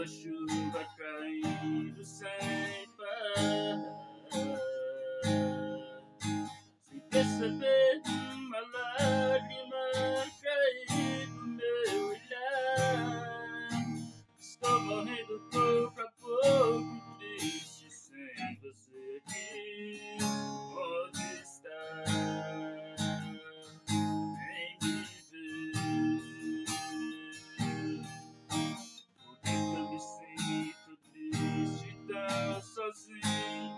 a chuva caindo sem parar, sem perceber uma lágrima cair do meu olhar. Estou morrendo pouco a pouco, triste sem você aqui. Onde está? Vem me ver. Por dentro eu me sinto triste, tão sozinho.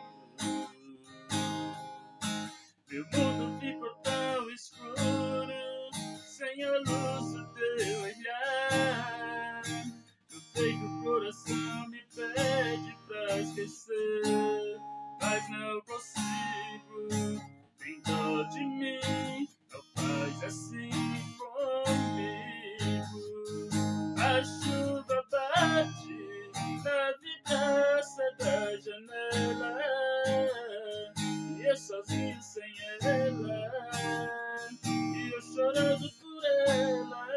Meu mundo ficou tão escuro, sem a luz do teu olhar. No peito o coração me pede pra esquecer, mas não consigo. Tem dó de mim, não faz assim comigo. A chuva bate na vidraça da janela, e eu sozinho sem ela, e eu chorando por ela,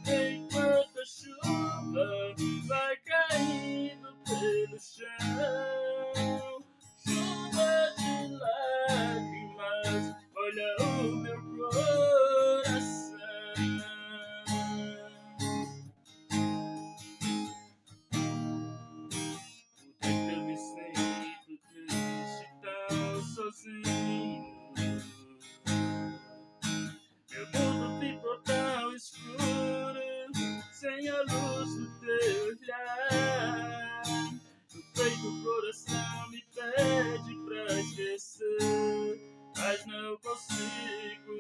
enquanto a chuva vai caindo pelo chão. Chuva de lágrimas, olha o meu coração. Por dentro eu me sinto triste, tão sozinho. Meu mundo ficou tão escuro, sem a luz do teu olhar. No peito o coração me pede pra esquecer, mas não consigo.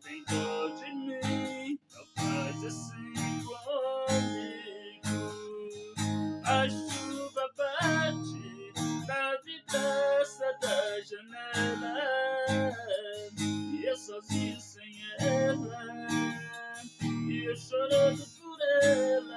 Tem dó de mim, não faz assim comigo. A chuva bate na vidraça da janela, e eu sozinho sem ela, e eu chorando por ela,